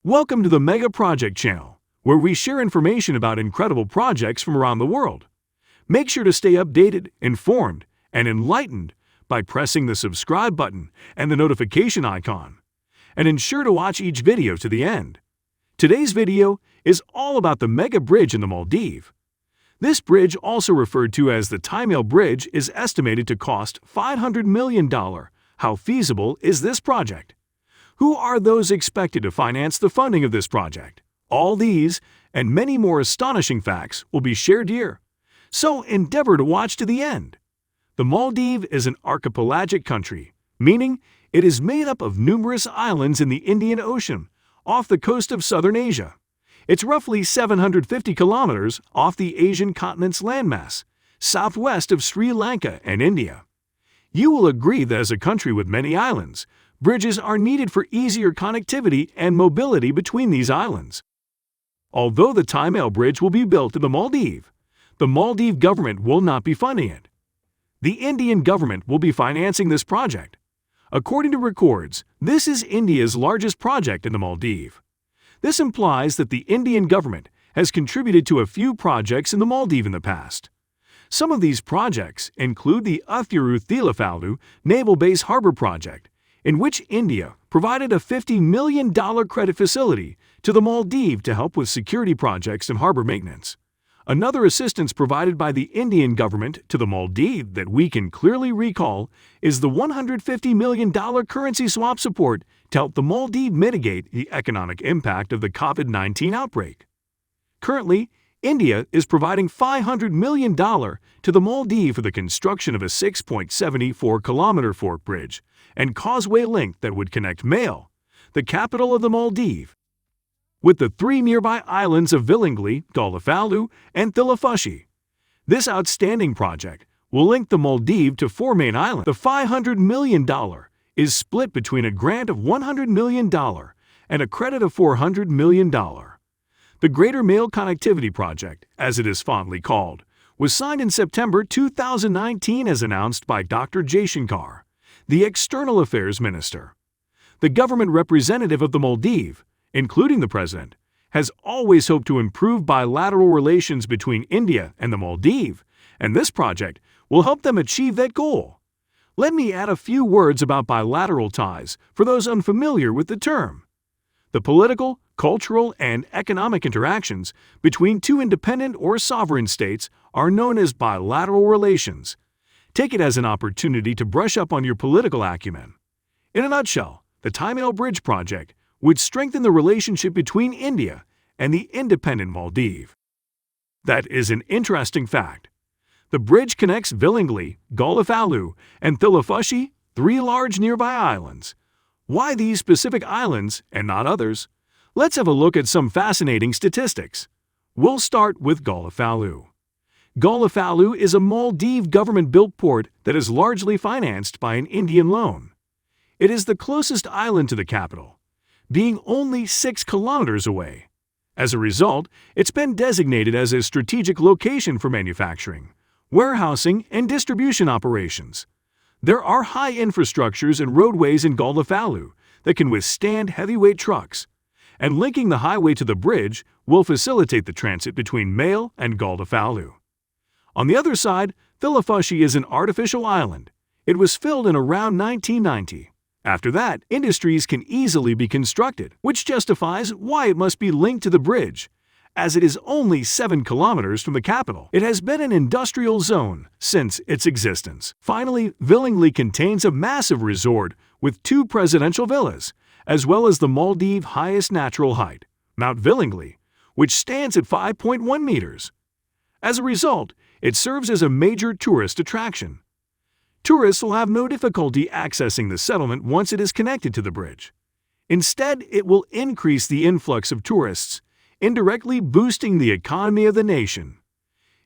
Welcome to the Mega Project channel, where we share information about incredible projects from around the world. Make sure to stay updated, informed, and enlightened by pressing the subscribe button and the notification icon. And ensure to watch each video to the end. Today's video is all about the Mega Bridge in the Maldives. This bridge, also referred to as the Thaimale Bridge, is estimated to cost $500 million. How feasible is this project? Who are those expected to finance the funding of this project? All these and many more astonishing facts will be shared here, so endeavor to watch to the end. The Maldives is an archipelagic country, meaning it is made up of numerous islands in the Indian Ocean, off the coast of southern Asia. It's roughly 750 kilometers off the Asian continent's landmass, southwest of Sri Lanka and India. You will agree that as a country with many islands, bridges are needed for easier connectivity and mobility between these islands. Although the Thaimale Bridge will be built in the Maldives government will not be funding it. The Indian government will be financing this project. According to records, this is India's largest project in the Maldives. This implies that the Indian government has contributed to a few projects in the Maldives in the past. Some of these projects include the Thaimale Naval Base Harbor Project, in which India provided a $50 million credit facility to the Maldives to help with security projects and harbor maintenance. Another assistance provided by the Indian government to the Maldives that we can clearly recall is the $150 million currency swap support to help the Maldives mitigate the economic impact of the COVID-19 outbreak. Currently, India is providing $500 million to the Maldives for the construction of a 6.74-kilometer fork bridge and causeway link that would connect Male, the capital of the Maldives, with the three nearby islands of Vilingli, Gallipoli, and Thaimale. This outstanding project will link the Maldives to four main islands. The $500 million is split between a grant of $100 million and a credit of $400 million. The Greater Male Connectivity Project, as it is fondly called, was signed in September 2019 as announced by Dr. Jaishankar, the External Affairs Minister. The government representative of the Maldives, including the President, has always hoped to improve bilateral relations between India and the Maldives, and this project will help them achieve that goal. Let me add a few words about bilateral ties for those unfamiliar with the term. The political, cultural, and economic interactions between two independent or sovereign states are known as bilateral relations. Take it as an opportunity to brush up on your political acumen. In a nutshell, the Thaimale Bridge project would strengthen the relationship between India and the independent Maldives. That is an interesting fact. The bridge connects Vilingli, Gallipoli, and Thaimale, three large nearby islands. Why these specific islands and not others? Let's have a look at some fascinating statistics. We'll start with Gallipoli. Gallipoli is a Maldives government-built port that is largely financed by an Indian loan. It is the closest island to the capital, being only 6 kilometers away. As a result, it's been designated as a strategic location for manufacturing, warehousing, and distribution operations. There are high infrastructures and roadways in Gallipoli that can withstand heavyweight trucks, and linking the highway to the bridge will facilitate the transit between Male and Gallipoli. On the other side, Thaimale is an artificial island. It was filled in around 1990. After that, industries can easily be constructed, which justifies why it must be linked to the bridge, as it is only 7 kilometers from the capital. It has been an industrial zone since its existence. Finally, Vilingli contains a massive resort with 2 presidential villas, as well as the Maldives' highest natural height, Mount Vilingli, which stands at 5.1 meters. As a result, it serves as a major tourist attraction. Tourists will have no difficulty accessing the settlement once it is connected to the bridge. Instead, it will increase the influx of tourists, indirectly boosting the economy of the nation.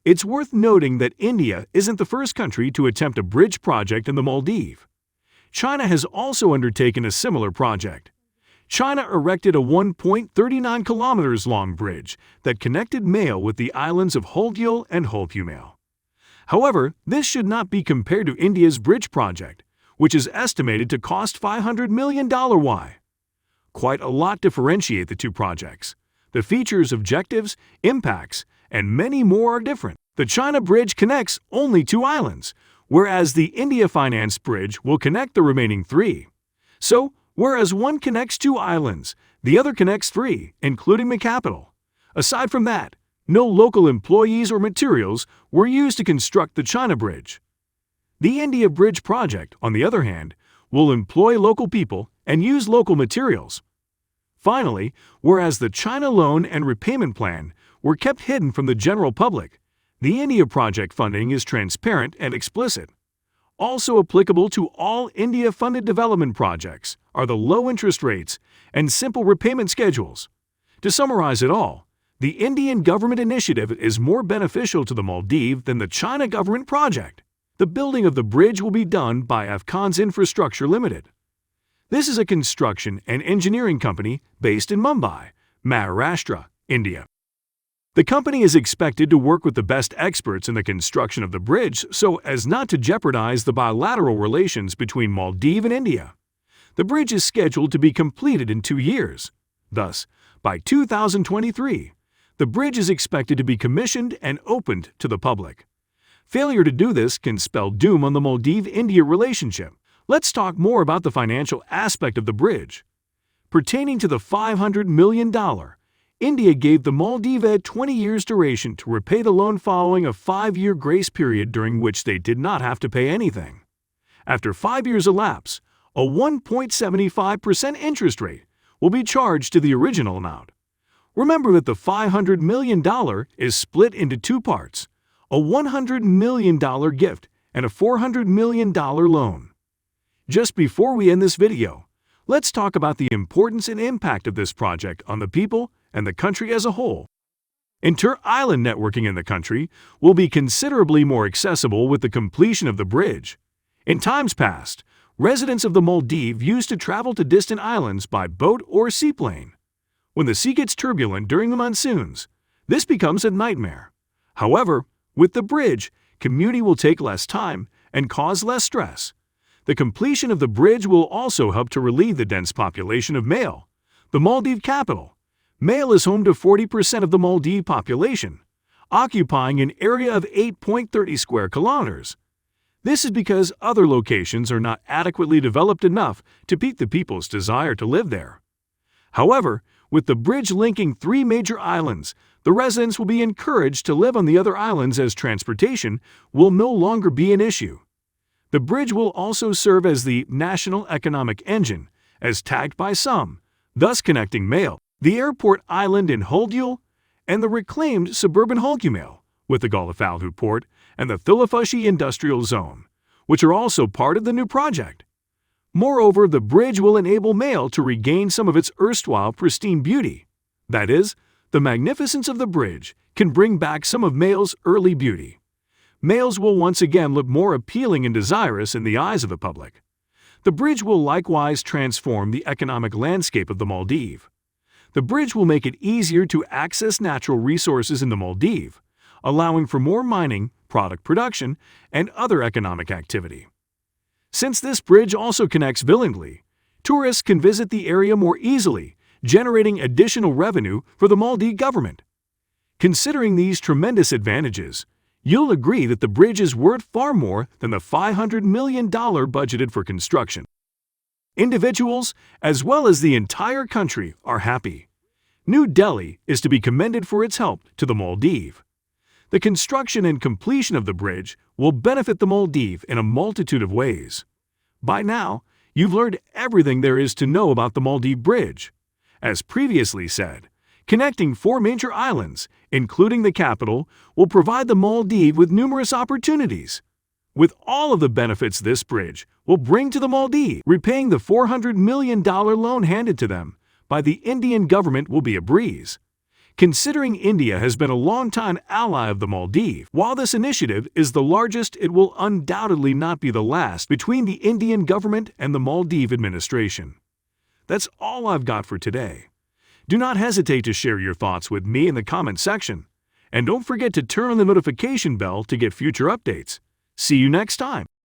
It's worth noting that India isn't the first country to attempt a bridge project in the Maldives. China has also undertaken a similar project. China erected a 1.39 kilometers long bridge that connected Male with the islands of Holgyul and Holpumale. However, this should not be compared to India's bridge project, which is estimated to cost $500 million. Why? Quite a lot differentiate the two projects. The features, objectives, impacts, and many more are different. The China Bridge connects only 2 islands, whereas the India-financed bridge will connect the remaining 3. So, whereas one connects 2 islands, the other connects 3, including the capital. Aside from that, no local employees or materials were used to construct the China Bridge. The India Bridge project, on the other hand, will employ local people and use local materials. Finally, whereas the China loan and repayment plan were kept hidden from the general public, the India project funding is transparent and explicit. Also applicable to all India-funded development projects are the low interest rates and simple repayment schedules. To summarize it all, the Indian government initiative is more beneficial to the Maldives than the China government project. The building of the bridge will be done by Afcons Infrastructure Limited. This is a construction and engineering company based in Mumbai, Maharashtra, India. The company is expected to work with the best experts in the construction of the bridge so as not to jeopardize the bilateral relations between Maldives and India. The bridge is scheduled to be completed in 2 years. Thus, by 2023, the bridge is expected to be commissioned and opened to the public. Failure to do this can spell doom on the Maldives-India relationship. Let's talk more about the financial aspect of the bridge. Pertaining to the $500 million, India gave the Maldives 20 years duration to repay the loan following a 5-year grace period during which they did not have to pay anything. After 5 years elapse, a 1.75% interest rate will be charged to the original amount. Remember that the $500 million is split into 2 parts, a $100 million gift and a $400 million loan. Just before we end this video, let's talk about the importance and impact of this project on the people and the country as a whole. Inter-island networking in the country will be considerably more accessible with the completion of the bridge. In times past, residents of the Maldives used to travel to distant islands by boat or seaplane. When the sea gets turbulent during the monsoons, this becomes a nightmare. However, with the bridge, commuting will take less time and cause less stress. The completion of the bridge will also help to relieve the dense population of Male, the Maldives capital. Male is home to 40% of the Maldives population, occupying an area of 8.30 square kilometers. This is because other locations are not adequately developed enough to pique the people's desire to live there. However, with the bridge linking 3 major islands, the residents will be encouraged to live on the other islands as transportation will no longer be an issue. The bridge will also serve as the national economic engine, as tagged by some, thus connecting Male, the airport island in Holdul, and the reclaimed suburban Holcumale with the Galifalhu port and the Thilafushi industrial zone, which are also part of the new project. Moreover, the bridge will enable Male to regain some of its erstwhile pristine beauty. That is, the magnificence of the bridge can bring back some of Male's early beauty. Males will once again look more appealing and desirous in the eyes of the public. The bridge will likewise transform the economic landscape of the Maldives. The bridge will make it easier to access natural resources in the Maldives, allowing for more mining, product production, and other economic activity. Since this bridge also connects Villingly, tourists can visit the area more easily, generating additional revenue for the Maldives government. Considering these tremendous advantages, you'll agree that the bridge is worth far more than the $500 million budgeted for construction. Individuals, as well as the entire country, are happy. New Delhi is to be commended for its help to the Maldives. The construction and completion of the bridge will benefit the Maldives in a multitude of ways. By now, you've learned everything there is to know about the Maldives Bridge. As previously said, connecting 4 major islands, including the capital, will provide the Maldives with numerous opportunities. With all of the benefits this bridge will bring to the Maldives, repaying the $400 million loan handed to them by the Indian government will be a breeze. Considering India has been a long-time ally of the Maldives, while this initiative is the largest, it will undoubtedly not be the last between the Indian government and the Maldives administration. That's all I've got for today. Do not hesitate to share your thoughts with me in the comment section. And don't forget to turn on the notification bell to get future updates. See you next time.